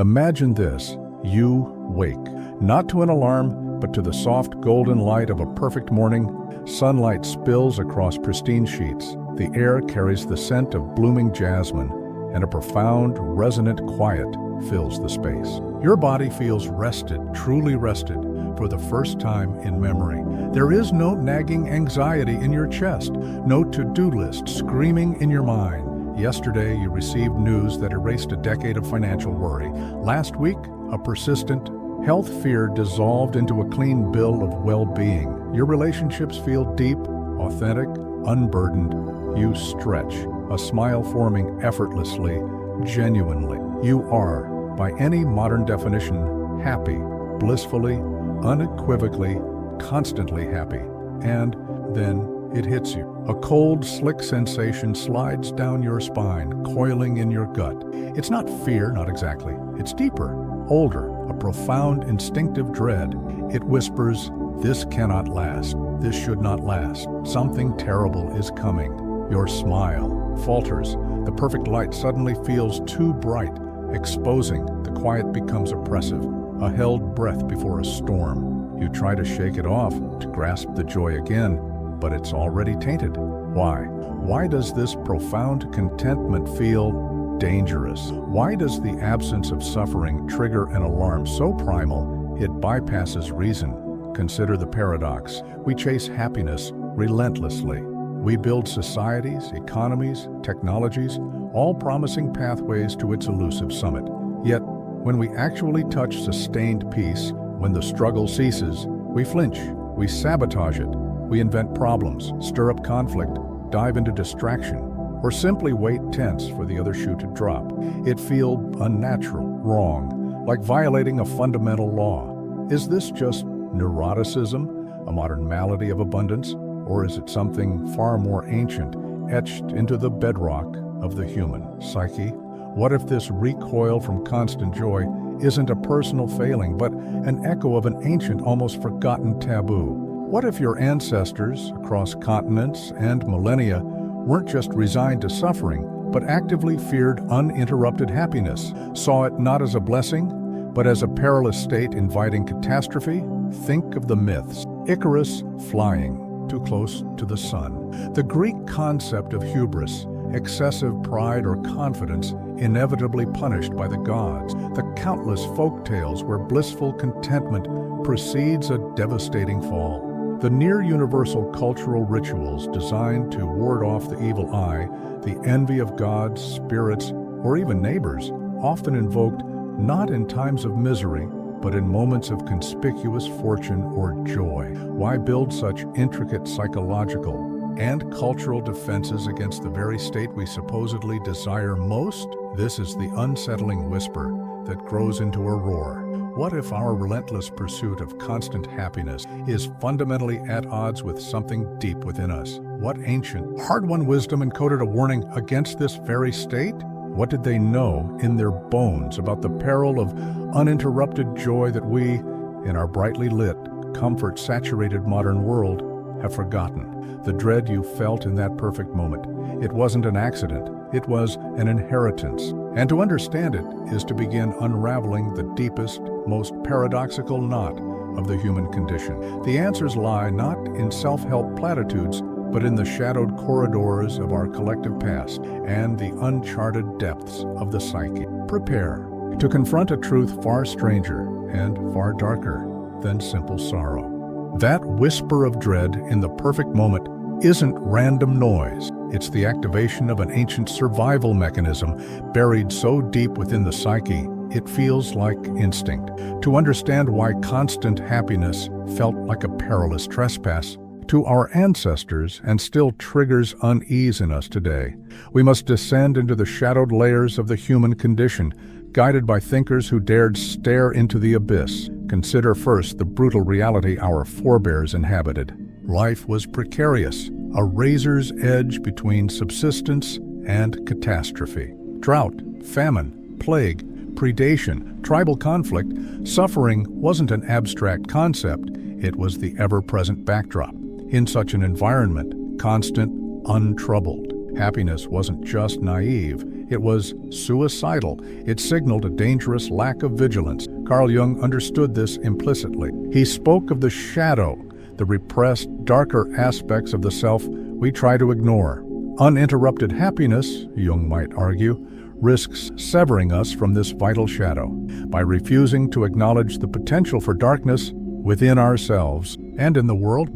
Imagine this. You wake, not to an alarm, but to the soft golden light of a perfect morning. Sunlight spills across pristine sheets. The air carries the scent of blooming jasmine, and a profound, resonant quiet fills the space. Your body feels rested, truly rested, for the first time in memory. There is no nagging anxiety in your chest, no to-do list screaming in your mind. Yesterday, you received news that erased a decade of financial worry. Last week, a persistent health fear dissolved into a clean bill of well-being. Your relationships feel deep, authentic, unburdened. You stretch, a smile forming effortlessly, genuinely. You are, by any modern definition, happy, blissfully, unequivocally, constantly happy. And then it hits you. A cold, slick sensation slides down your spine, coiling in your gut. It's not fear, not exactly. It's deeper, older, a profound instinctive dread. It whispers, "This cannot last. This should not last. Something terrible is coming." Your smile falters. The perfect light suddenly feels too bright, exposing. The quiet becomes oppressive, a held breath before a storm. You try to shake it off, to grasp the joy again, but it's already tainted. Why? Why does this profound contentment feel dangerous? Why does the absence of suffering trigger an alarm so primal it bypasses reason? Consider the paradox. We chase happiness relentlessly. We build societies, economies, technologies, all promising pathways to its elusive summit. Yet, when we actually touch sustained peace, when the struggle ceases, we flinch, we sabotage it. We invent problems, stir up conflict, dive into distraction, or simply wait tense for the other shoe to drop. It feels unnatural, wrong, like violating a fundamental law. Is this just neuroticism, a modern malady of abundance, or is it something far more ancient, etched into the bedrock of the human psyche? What if this recoil from constant joy isn't a personal failing, but an echo of an ancient, almost forgotten taboo? What if your ancestors, across continents and millennia, weren't just resigned to suffering, but actively feared uninterrupted happiness, saw it not as a blessing, but as a perilous state inviting catastrophe? Think of the myths. Icarus flying too close to the sun. The Greek concept of hubris, excessive pride or confidence, inevitably punished by the gods. The countless folk tales where blissful contentment precedes a devastating fall. The near-universal cultural rituals designed to ward off the evil eye, the envy of gods, spirits, or even neighbors, often invoked not in times of misery, but in moments of conspicuous fortune or joy. Why build such intricate psychological and cultural defenses against the very state we supposedly desire most? This is the unsettling whisper that grows into a roar. What if our relentless pursuit of constant happiness is fundamentally at odds with something deep within us? What ancient, hard-won wisdom encoded a warning against this very state? What did they know in their bones about the peril of uninterrupted joy that we, in our brightly lit, comfort-saturated modern world, have forgotten? The dread you felt in that perfect moment, it wasn't an accident, it was an inheritance. And to understand it is to begin unraveling the deepest, most paradoxical knot of the human condition. The answers lie not in self-help platitudes, but in the shadowed corridors of our collective past and the uncharted depths of the psyche. Prepare to confront a truth far stranger and far darker than simple sorrow. That whisper of dread in the perfect moment isn't random noise. It's the activation of an ancient survival mechanism buried so deep within the psyche, it feels like instinct. To understand why constant happiness felt like a perilous trespass to our ancestors and still triggers unease in us today, we must descend into the shadowed layers of the human condition, guided by thinkers who dared stare into the abyss. Consider first the brutal reality our forebears inhabited. Life was precarious, a razor's edge between subsistence and catastrophe. Drought, famine, plague, predation, tribal conflict, suffering wasn't an abstract concept, it was the ever-present backdrop. In such an environment, constant, untroubled, happiness wasn't just naive, It was suicidal. It signaled a dangerous lack of vigilance. Carl Jung understood this implicitly. He spoke of the shadow, the repressed, darker aspects of the self we try to ignore. Uninterrupted happiness, Jung might argue, risks severing us from this vital shadow. By refusing to acknowledge the potential for darkness within ourselves and in the world,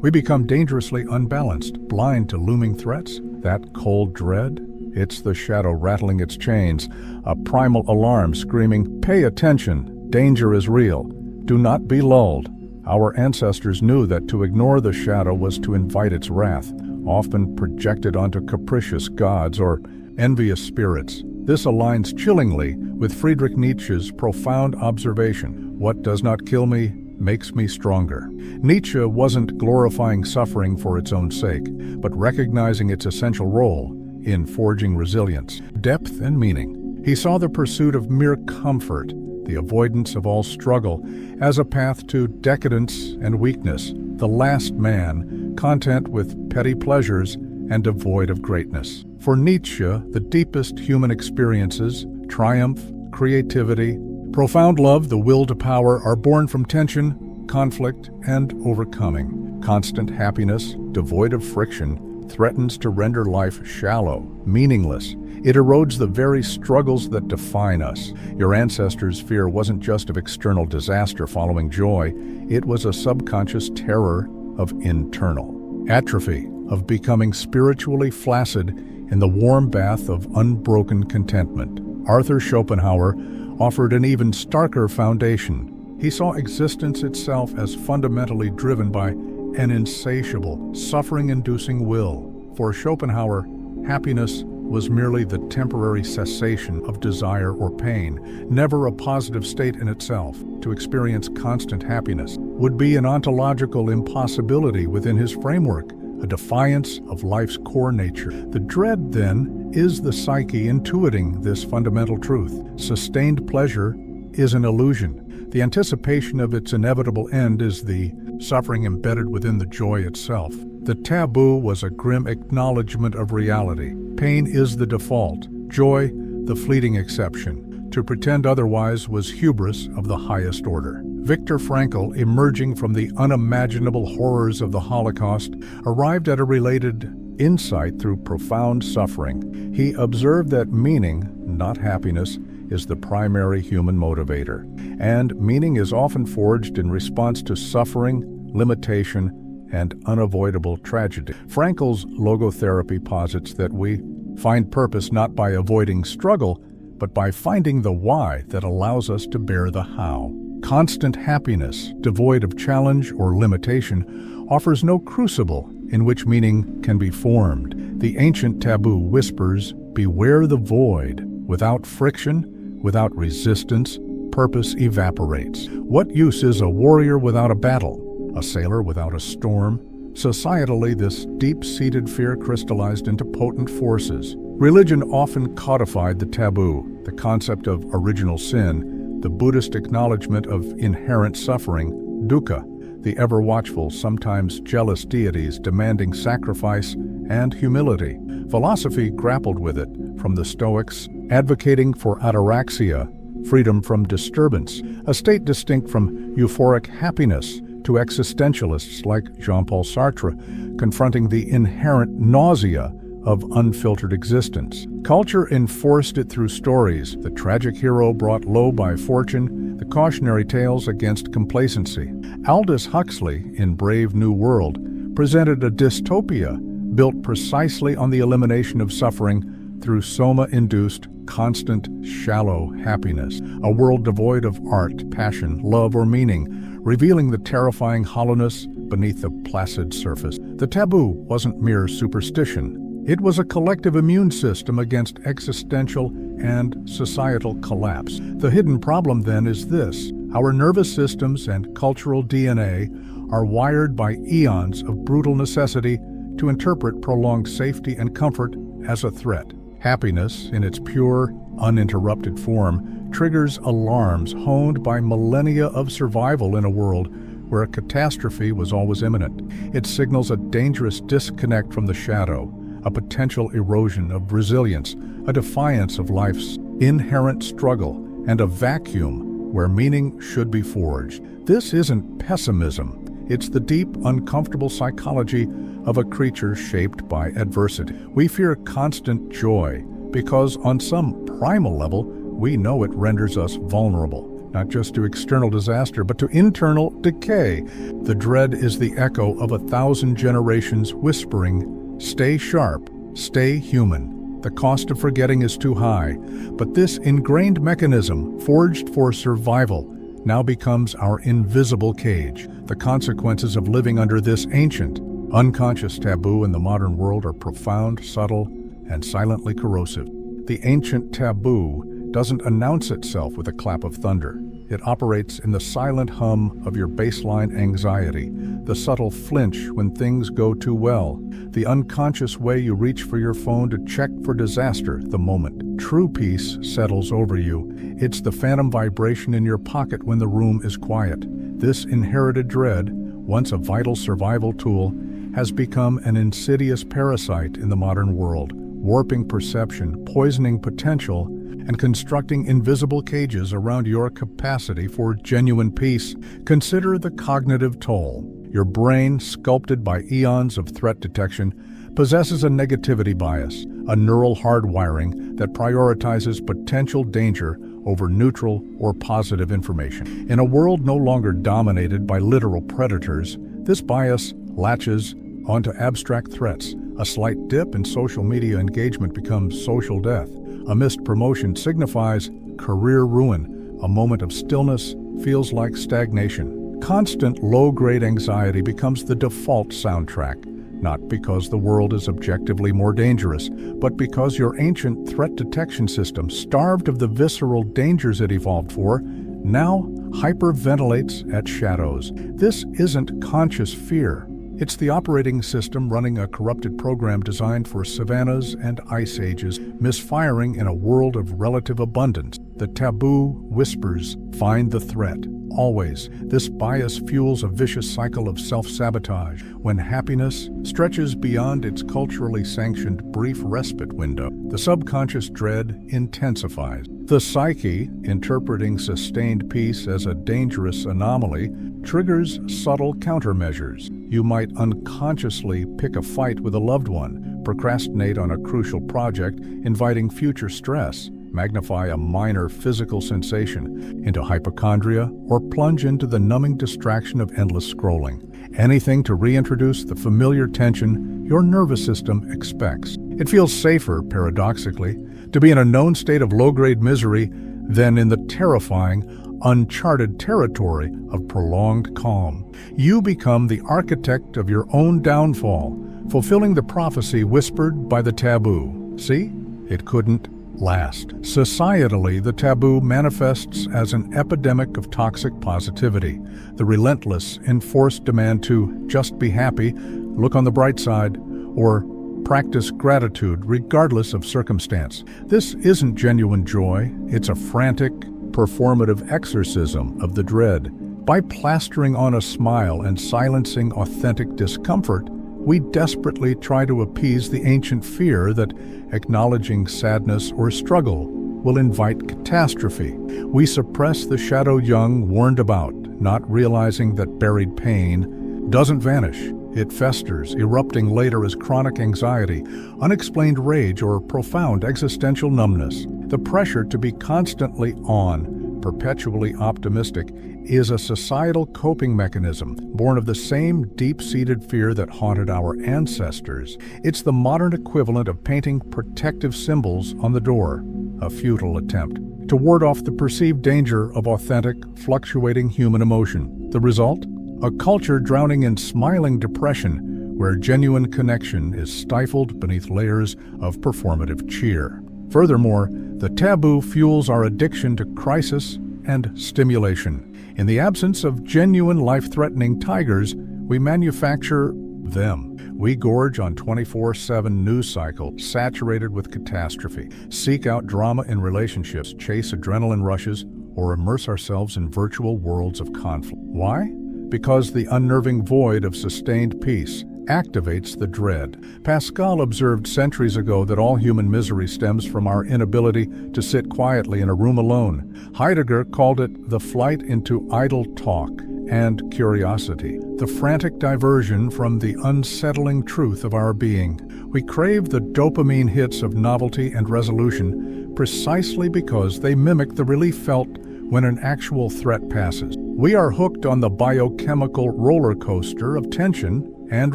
we become dangerously unbalanced, blind to looming threats. That cold dread? It's the shadow rattling its chains, a primal alarm screaming, "Pay attention, danger is real, do not be lulled." Our ancestors knew that to ignore the shadow was to invite its wrath, often projected onto capricious gods or envious spirits. This aligns chillingly with Friedrich Nietzsche's profound observation: "What does not kill me makes me stronger." Nietzsche wasn't glorifying suffering for its own sake, but recognizing its essential role in forging resilience, depth, and meaning. He saw the pursuit of mere comfort, the avoidance of all struggle, as a path to decadence and weakness, the last man, content with petty pleasures and devoid of greatness. For Nietzsche, the deepest human experiences, triumph, creativity, profound love, the will to power, are born from tension, conflict, and overcoming. Constant happiness, devoid of friction, threatens to render life shallow, meaningless. It erodes the very struggles that define us. Your ancestors' fear wasn't just of external disaster following joy, it was a subconscious terror of internal atrophy, of becoming spiritually flaccid in the warm bath of unbroken contentment. Arthur Schopenhauer offered an even starker foundation. He saw existence itself as fundamentally driven by an insatiable, suffering-inducing will. For Schopenhauer, happiness was merely the temporary cessation of desire or pain, never a positive state in itself. To experience constant happiness would be an ontological impossibility within his framework, a defiance of life's core nature. The dread, then, is the psyche intuiting this fundamental truth. Sustained pleasure is an illusion. The anticipation of its inevitable end is the suffering embedded within the joy itself. The taboo was a grim acknowledgement of reality. Pain is the default, joy the fleeting exception. To pretend otherwise was hubris of the highest order. Viktor Frankl, emerging from the unimaginable horrors of the Holocaust, arrived at a related insight through profound suffering. He observed that meaning, not happiness, is the primary human motivator, and meaning is often forged in response to suffering, limitation, and unavoidable tragedy. Frankl's logotherapy posits that we find purpose not by avoiding struggle, but by finding the why that allows us to bear the how. Constant happiness, devoid of challenge or limitation, offers no crucible in which meaning can be formed. The ancient taboo whispers, "Beware the void." Without friction, without resistance, purpose evaporates. What use is a warrior without a battle, a sailor without a storm? Societally, this deep-seated fear crystallized into potent forces. Religion often codified the taboo, the concept of original sin, the Buddhist acknowledgement of inherent suffering, dukkha, the ever-watchful, sometimes jealous deities demanding sacrifice and humility. Philosophy grappled with it, from the Stoics advocating for ataraxia, freedom from disturbance, a state distinct from euphoric happiness, to existentialists like Jean-Paul Sartre confronting the inherent nausea of unfiltered existence. Culture enforced it through stories, the tragic hero brought low by fortune, the cautionary tales against complacency. Aldous Huxley, in Brave New World, presented a dystopia built precisely on the elimination of suffering through soma-induced, constant, shallow happiness, a world devoid of art, passion, love, or meaning, revealing the terrifying hollowness beneath the placid surface. The taboo wasn't mere superstition. It was a collective immune system against existential and societal collapse. The hidden problem then is this: our nervous systems and cultural DNA are wired by eons of brutal necessity to interpret prolonged safety and comfort as a threat. Happiness, in its pure, uninterrupted form, triggers alarms honed by millennia of survival in a world where a catastrophe was always imminent. It signals a dangerous disconnect from the shadow, a potential erosion of resilience, a defiance of life's inherent struggle, and a vacuum where meaning should be forged. This isn't pessimism. It's the deep, uncomfortable psychology of a creature shaped by adversity. We fear constant joy because on some primal level, we know it renders us vulnerable, not just to external disaster, but to internal decay. The dread is the echo of 1,000 generations whispering, "Stay sharp, stay human. The cost of forgetting is too high." But this ingrained mechanism, forged for survival, now becomes our invisible cage. The consequences of living under this ancient, unconscious taboo in the modern world are profound, subtle, and silently corrosive. The ancient taboo doesn't announce itself with a clap of thunder. It operates in the silent hum of your baseline anxiety, the subtle flinch when things go too well, the unconscious way you reach for your phone to check for disaster the moment true peace settles over you. It's the phantom vibration in your pocket when the room is quiet. This inherited dread, once a vital survival tool, has become an insidious parasite in the modern world, warping perception, poisoning potential, and constructing invisible cages around your capacity for genuine peace. Consider the cognitive toll. Your brain, sculpted by eons of threat detection, possesses a negativity bias, a neural hardwiring that prioritizes potential danger over neutral or positive information. In a world no longer dominated by literal predators, this bias latches onto abstract threats. A slight dip in social media engagement becomes social death. A missed promotion signifies career ruin. A moment of stillness feels like stagnation. Constant low-grade anxiety becomes the default soundtrack, not because the world is objectively more dangerous, but because your ancient threat detection system, starved of the visceral dangers it evolved for, now hyperventilates at shadows. This isn't conscious fear. It's the operating system running a corrupted program designed for savannas and ice ages, misfiring in a world of relative abundance. The taboo whispers, "Find the threat." Always. This bias fuels a vicious cycle of self-sabotage. When happiness stretches beyond its culturally sanctioned brief respite window, the subconscious dread intensifies. The psyche, interpreting sustained peace as a dangerous anomaly, triggers subtle countermeasures. You might unconsciously pick a fight with a loved one, procrastinate on a crucial project, inviting future stress, magnify a minor physical sensation into hypochondria, or plunge into the numbing distraction of endless scrolling. Anything to reintroduce the familiar tension your nervous system expects. It feels safer, paradoxically, to be in a known state of low-grade misery than in the terrifying, uncharted territory of prolonged calm. You become the architect of your own downfall, fulfilling the prophecy whispered by the taboo. See? It couldn't last. Societally, the taboo manifests as an epidemic of toxic positivity, the relentless, enforced demand to just be happy, look on the bright side, or practice gratitude regardless of circumstance. This isn't genuine joy, it's a frantic, performative exorcism of the dread. By plastering on a smile and silencing authentic discomfort, we desperately try to appease the ancient fear that acknowledging sadness or struggle will invite catastrophe. We suppress the shadow young warned about, not realizing that buried pain doesn't vanish. It festers, erupting later as chronic anxiety, unexplained rage, or profound existential numbness. The pressure to be constantly on, perpetually optimistic, is a societal coping mechanism born of the same deep-seated fear that haunted our ancestors. It's the modern equivalent of painting protective symbols on the door, a futile attempt to ward off the perceived danger of authentic, fluctuating human emotion. The result? A culture drowning in smiling depression, where genuine connection is stifled beneath layers of performative cheer. Furthermore, the taboo fuels our addiction to crisis and stimulation. In the absence of genuine life-threatening tigers, we manufacture them. We gorge on 24/7 news cycles saturated with catastrophe, seek out drama in relationships, chase adrenaline rushes, or immerse ourselves in virtual worlds of conflict. Why? Because the unnerving void of sustained peace, activates the dread. Pascal observed centuries ago that all human misery stems from our inability to sit quietly in a room alone. Heidegger called it the flight into idle talk and curiosity, the frantic diversion from the unsettling truth of our being. We crave the dopamine hits of novelty and resolution precisely because they mimic the relief felt when an actual threat passes. We are hooked on the biochemical roller coaster of tension and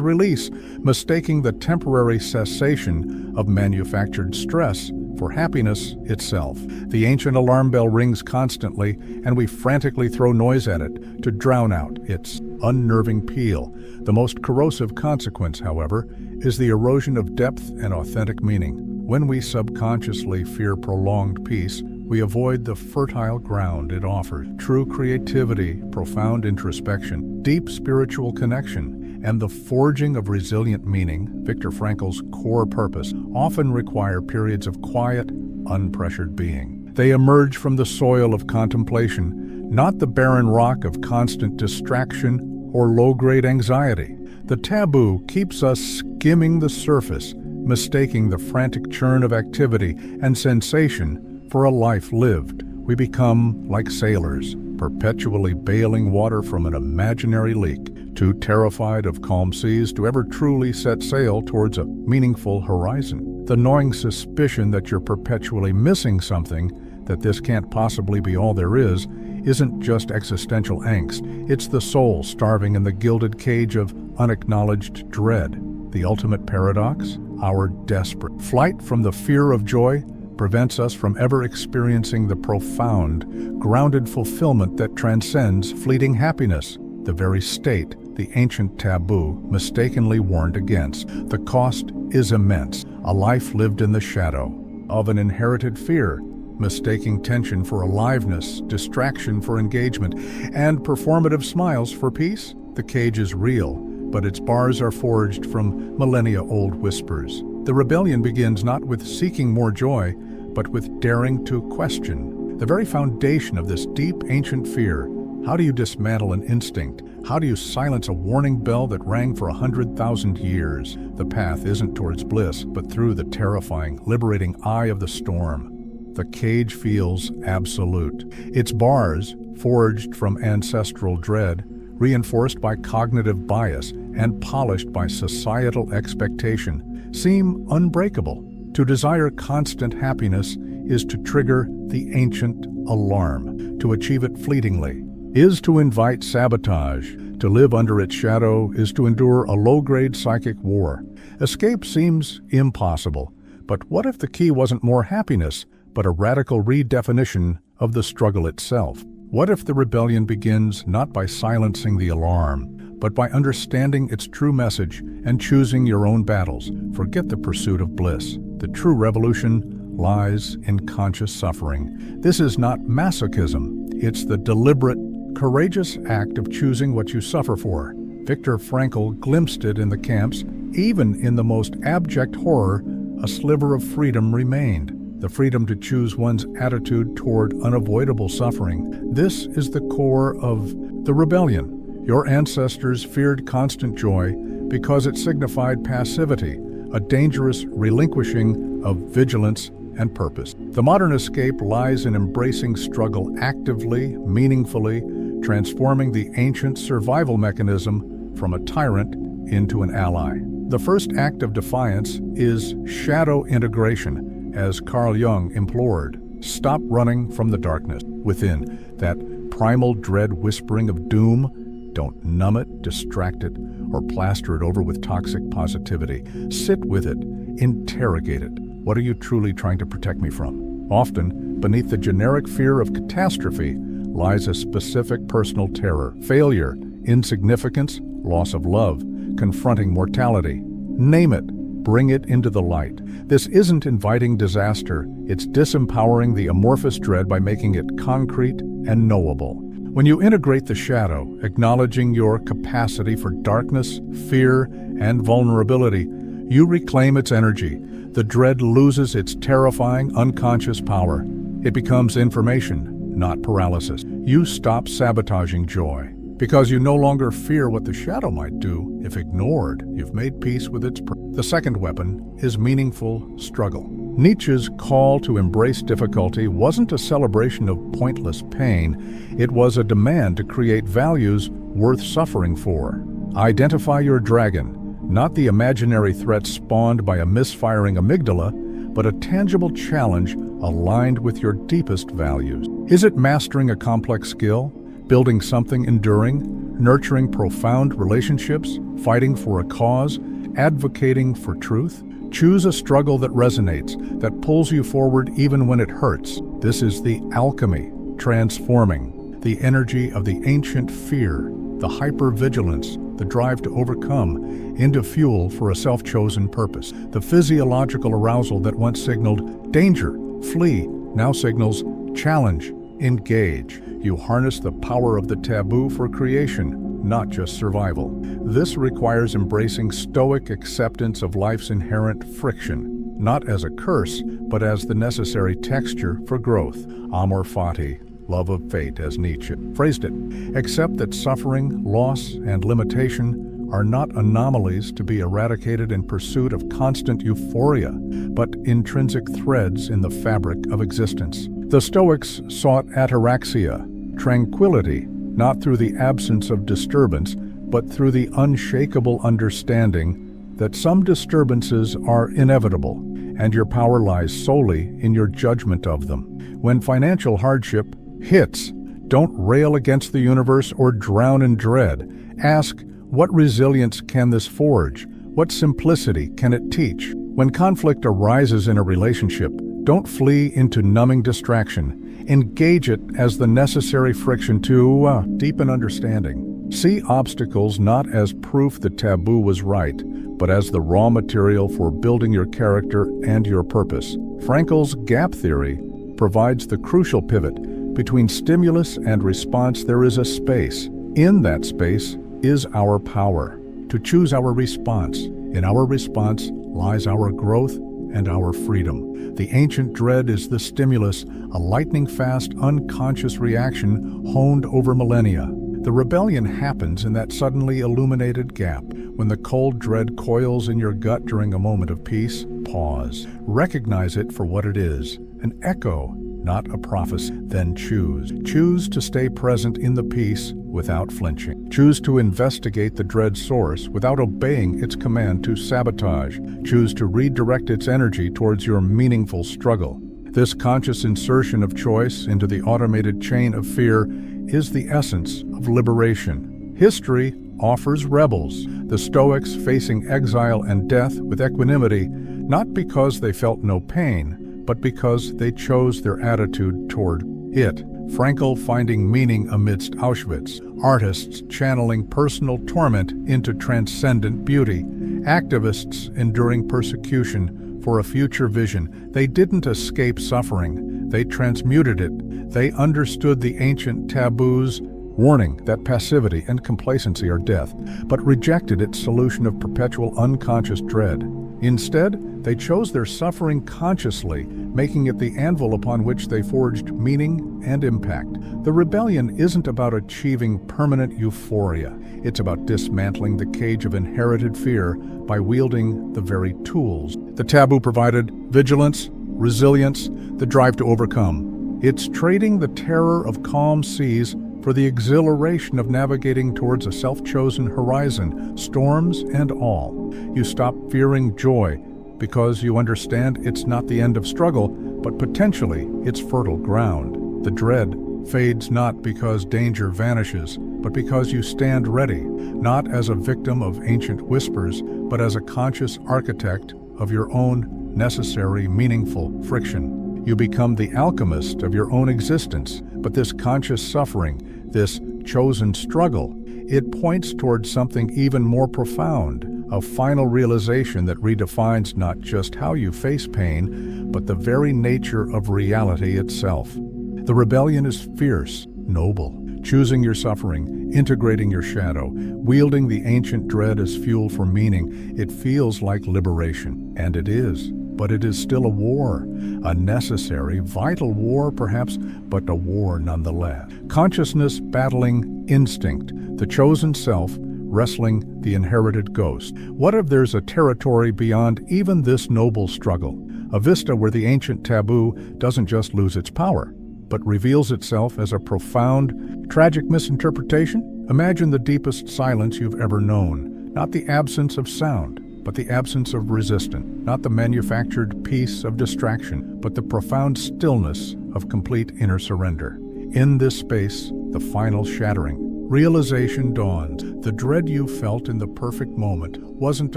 release, mistaking the temporary cessation of manufactured stress for happiness itself. The ancient alarm bell rings constantly, and we frantically throw noise at it to drown out its unnerving peal. The most corrosive consequence, however, is the erosion of depth and authentic meaning. When we subconsciously fear prolonged peace, we avoid the fertile ground it offers. True creativity, profound introspection, deep spiritual connection, and the forging of resilient meaning, Viktor Frankl's core purpose, often require periods of quiet, unpressured being. They emerge from the soil of contemplation, not the barren rock of constant distraction or low-grade anxiety. The taboo keeps us skimming the surface, mistaking the frantic churn of activity and sensation for a life lived. We become like sailors, perpetually bailing water from an imaginary leak, too terrified of calm seas to ever truly set sail towards a meaningful horizon. The gnawing suspicion that you're perpetually missing something, that this can't possibly be all there is, isn't just existential angst. It's the soul starving in the gilded cage of unacknowledged dread. The ultimate paradox? Our desperate flight from the fear of joy prevents us from ever experiencing the profound, grounded fulfillment that transcends fleeting happiness, the very state the ancient taboo mistakenly warned against. The cost is immense, a life lived in the shadow of an inherited fear, mistaking tension for aliveness, distraction for engagement, and performative smiles for peace. The cage is real, but its bars are forged from millennia-old whispers. The rebellion begins not with seeking more joy, but with daring to question. The very foundation of this deep, ancient fear. How do you dismantle an instinct? How do you silence a warning bell that rang for 100,000 years? The path isn't towards bliss, but through the terrifying, liberating eye of the storm. The cage feels absolute. Its bars, forged from ancestral dread, reinforced by cognitive bias and polished by societal expectation, seem unbreakable. To desire constant happiness is to trigger the ancient alarm. To achieve it fleetingly is to invite sabotage. To live under its shadow is to endure a low-grade psychic war. Escape seems impossible, but what if the key wasn't more happiness, but a radical redefinition of the struggle itself? What if the rebellion begins not by silencing the alarm, but by understanding its true message and choosing your own battles? Forget the pursuit of bliss. The true revolution lies in conscious suffering. This is not masochism. It's the deliberate, courageous act of choosing what you suffer for. Viktor Frankl glimpsed it in the camps. Even in the most abject horror, a sliver of freedom remained. The freedom to choose one's attitude toward unavoidable suffering. This is the core of the rebellion. Your ancestors feared constant joy because it signified passivity, a dangerous relinquishing of vigilance and purpose. The modern escape lies in embracing struggle actively, meaningfully, transforming the ancient survival mechanism from a tyrant into an ally. The first act of defiance is shadow integration, as Carl Jung implored. Stop running from the darkness within, that primal dread whispering of doom. Don't numb it, distract it, or plaster it over with toxic positivity. Sit with it, interrogate it. What are you truly trying to protect me from? Often, beneath the generic fear of catastrophe lies a specific personal terror, failure, insignificance, loss of love, confronting mortality. Name it, bring it into the light. This isn't inviting disaster, it's disempowering the amorphous dread by making it concrete and knowable. When you integrate the shadow, acknowledging your capacity for darkness, fear, and vulnerability, you reclaim its energy. The dread loses its terrifying, unconscious power. It becomes information, not paralysis. You stop sabotaging joy. because you no longer fear what the shadow might do if ignored. You've made peace with its The second weapon is meaningful struggle. Nietzsche's call to embrace difficulty wasn't a celebration of pointless pain. It was a demand to create values worth suffering for. Identify your dragon, not the imaginary threat spawned by a misfiring amygdala, but a tangible challenge aligned with your deepest values. Is it mastering a complex skill, building something enduring, nurturing profound relationships, fighting for a cause, advocating for truth? Choose a struggle that resonates, that pulls you forward even when it hurts. This is the alchemy, transforming the energy of the ancient fear, the hypervigilance, the drive to overcome, into fuel for a self-chosen purpose. The physiological arousal that once signaled danger, flee, now signals challenge, engage. You harness the power of the taboo for creation, not just survival. This requires embracing stoic acceptance of life's inherent friction, not as a curse, but as the necessary texture for growth. Amor fati, love of fate, as Nietzsche phrased it. Accept that suffering, loss, and limitation are not anomalies to be eradicated in pursuit of constant euphoria, but intrinsic threads in the fabric of existence. The Stoics sought ataraxia, tranquility, not through the absence of disturbance, but through the unshakable understanding that some disturbances are inevitable, and your power lies solely in your judgment of them. When financial hardship hits, don't rail against the universe or drown in dread. Ask, what resilience can this forge? What simplicity can it teach? When conflict arises in a relationship, don't flee into numbing distraction. Engage it as the necessary friction to deepen understanding. See obstacles not as proof the taboo was right, but as the raw material for building your character and your purpose. Frankl's gap theory provides the crucial pivot. Between stimulus and response, there is a space. In that space is our power to choose our response. In our response lies our growth and our freedom. The ancient dread is the stimulus, a lightning-fast, unconscious reaction honed over millennia. The rebellion happens in that suddenly illuminated gap. When the cold dread coils in your gut during a moment of peace, pause. Recognize it for what it is, an echo, not a prophecy. Then choose. Choose to stay present in the peace without flinching. Choose to investigate the dread source without obeying its command to sabotage. Choose to redirect its energy towards your meaningful struggle. This conscious insertion of choice into the automated chain of fear is the essence of liberation. History offers rebels, the Stoics facing exile and death with equanimity, not because they felt no pain, but because they chose their attitude toward it. Frankl finding meaning amidst Auschwitz, artists channeling personal torment into transcendent beauty, activists enduring persecution for a future vision. They didn't escape suffering, they transmuted it. They understood the ancient taboos, warning that passivity and complacency are death, but rejected its solution of perpetual unconscious dread. Instead, they chose their suffering consciously, making it the anvil upon which they forged meaning and impact. The rebellion isn't about achieving permanent euphoria. It's about dismantling the cage of inherited fear by wielding the very tools. The taboo provided vigilance, resilience, the drive to overcome. It's trading the terror of calm seas for the exhilaration of navigating towards a self-chosen horizon, storms and all. You stop fearing joy because you understand it's not the end of struggle, but potentially it's fertile ground. The dread fades not because danger vanishes, but because you stand ready, not as a victim of ancient whispers, but as a conscious architect of your own necessary, meaningful friction. You become the alchemist of your own existence, but this conscious suffering, this chosen struggle, it points towards something even more profound, a final realization that redefines not just how you face pain, but the very nature of reality itself. The rebellion is fierce, noble, choosing your suffering, integrating your shadow, wielding the ancient dread as fuel for meaning. It feels like liberation, and it is. But it is still a war, a necessary, vital war perhaps, but a war nonetheless. Consciousness battling instinct, the chosen self wrestling the inherited ghost. What if there's a territory beyond even this noble struggle? A vista where the ancient taboo doesn't just lose its power, but reveals itself as a profound, tragic misinterpretation? Imagine the deepest silence you've ever known, not the absence of sound, but the absence of resistance, not the manufactured peace of distraction, but the profound stillness of complete inner surrender. In this space, the final shattering realization dawns. The dread you felt in the perfect moment wasn't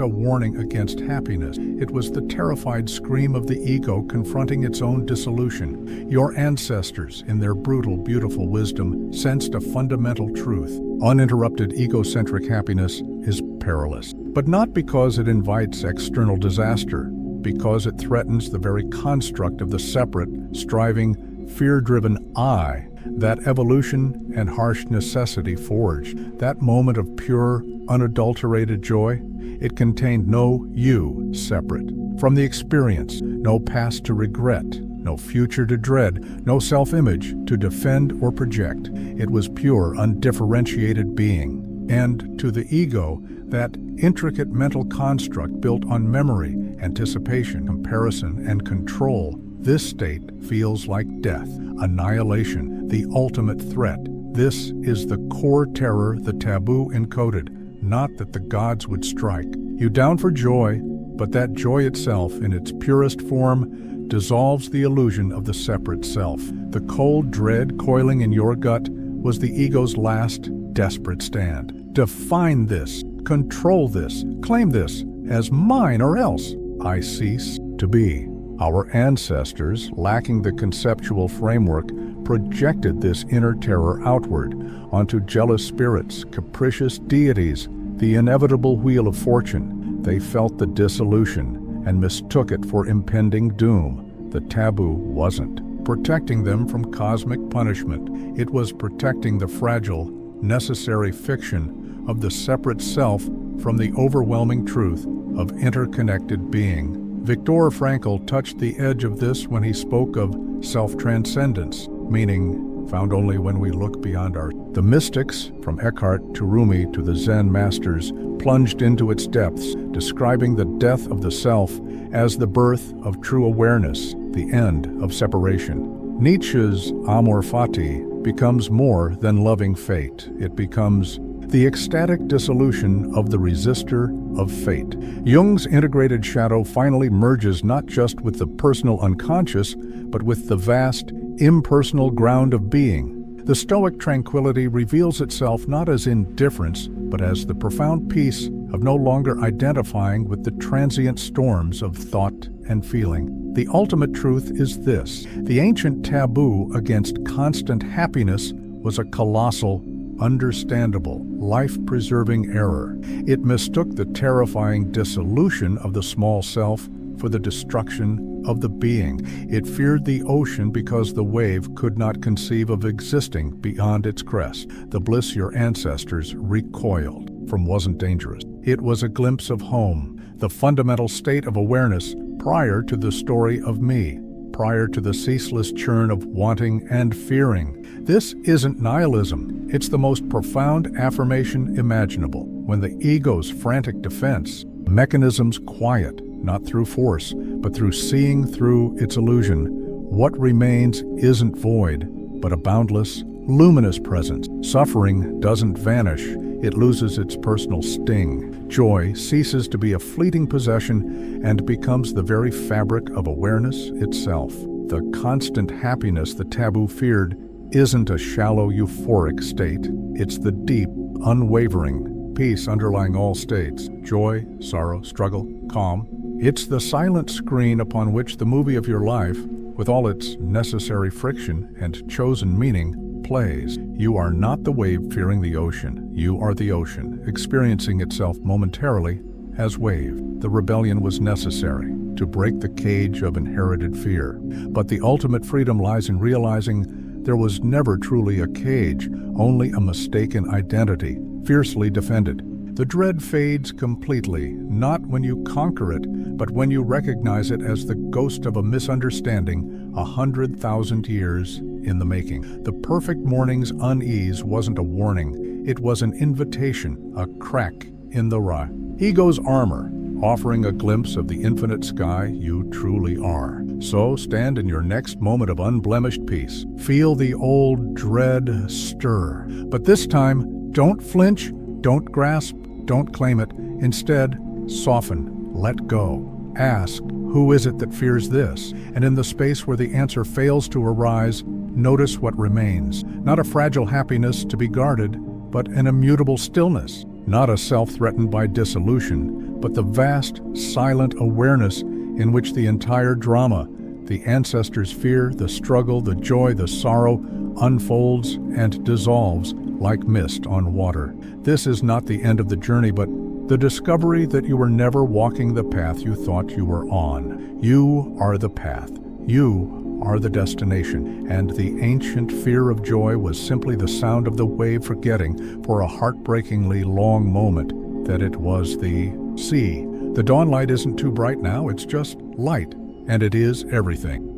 a warning against happiness. It was the terrified scream of the ego confronting its own dissolution. Your ancestors, in their brutal, beautiful wisdom, sensed a fundamental truth. Uninterrupted egocentric happiness is perilous, but not because it invites external disaster, because it threatens the very construct of the separate, striving, fear-driven I that evolution and harsh necessity forged. That moment of pure, unadulterated joy, it contained no you separate from the experience, no past to regret, no future to dread, no self-image to defend or project. It was pure, undifferentiated being. And to the ego, that intricate mental construct built on memory, anticipation, comparison, and control, this state feels like death, annihilation, the ultimate threat. This is the core terror the taboo encoded, not that the gods would strike you down for joy, but that joy itself, in its purest form, dissolves the illusion of the separate self. The cold dread coiling in your gut was the ego's last, desperate stand. Define this, control this, claim this as mine, or else I cease to be. Our ancestors, lacking the conceptual framework, projected this inner terror outward onto jealous spirits, capricious deities, the inevitable wheel of fortune. They felt the dissolution and mistook it for impending doom. The taboo wasn't protecting them from cosmic punishment. It was protecting the fragile, necessary fiction of the separate self from the overwhelming truth of interconnected being. Viktor Frankl touched the edge of this when he spoke of self-transcendence, meaning found only when we look beyond our. The mystics, from Eckhart to Rumi to the Zen masters, plunged into its depths, describing the death of the self as the birth of true awareness, the end of separation. Nietzsche's amor fati becomes more than loving fate. It becomes the ecstatic dissolution of the resistor of fate. Jung's integrated shadow finally merges not just with the personal unconscious, but with the vast, impersonal ground of being. The Stoic tranquility reveals itself not as indifference, but as the profound peace of no longer identifying with the transient storms of thought and feeling. The ultimate truth is this: the ancient taboo against constant happiness was a colossal, understandable, life-preserving error. It mistook the terrifying dissolution of the small self for the destruction of the being. It feared the ocean because the wave could not conceive of existing beyond its crest. The bliss your ancestors recoiled from wasn't dangerous. It was a glimpse of home, the fundamental state of awareness prior to the story of me, prior to the ceaseless churn of wanting and fearing. This isn't nihilism. It's the most profound affirmation imaginable. When the ego's frantic defense mechanisms quiet, not through force, but through seeing through its illusion, what remains isn't void, but a boundless, luminous presence. Suffering doesn't vanish. It loses its personal sting. Joy ceases to be a fleeting possession and becomes the very fabric of awareness itself. The constant happiness the taboo feared isn't a shallow, euphoric state. It's the deep, unwavering peace underlying all states: joy, sorrow, struggle, calm. It's the silent screen upon which the movie of your life, with all its necessary friction and chosen meaning, plays. You are not the wave fearing the ocean. You are the ocean, experiencing itself momentarily as wave. The rebellion was necessary to break the cage of inherited fear. But the ultimate freedom lies in realizing there was never truly a cage, only a mistaken identity, fiercely defended. The dread fades completely, not when you conquer it, but when you recognize it as the ghost of a misunderstanding 100,000 years in the making. The perfect morning's unease wasn't a warning. It was an invitation, a crack in the rock. Ego's armor, offering a glimpse of the infinite sky you truly are. So stand in your next moment of unblemished peace. Feel the old dread stir. But this time, don't flinch, don't grasp, don't claim it. Instead, soften, let go. Ask, who is it that fears this? And in the space where the answer fails to arise, notice what remains. Not a fragile happiness to be guarded, but an immutable stillness. Not a self threatened by dissolution, but the vast, silent awareness in which the entire drama, the ancestors' fear, the struggle, the joy, the sorrow, unfolds and dissolves like mist on water. This is not the end of the journey, but the discovery that you were never walking the path you thought you were on. You are the path. You are the destination. And the ancient fear of joy was simply the sound of the wave forgetting for a heartbreakingly long moment that it was the sea. The dawn light isn't too bright now, it's just light, and it is everything.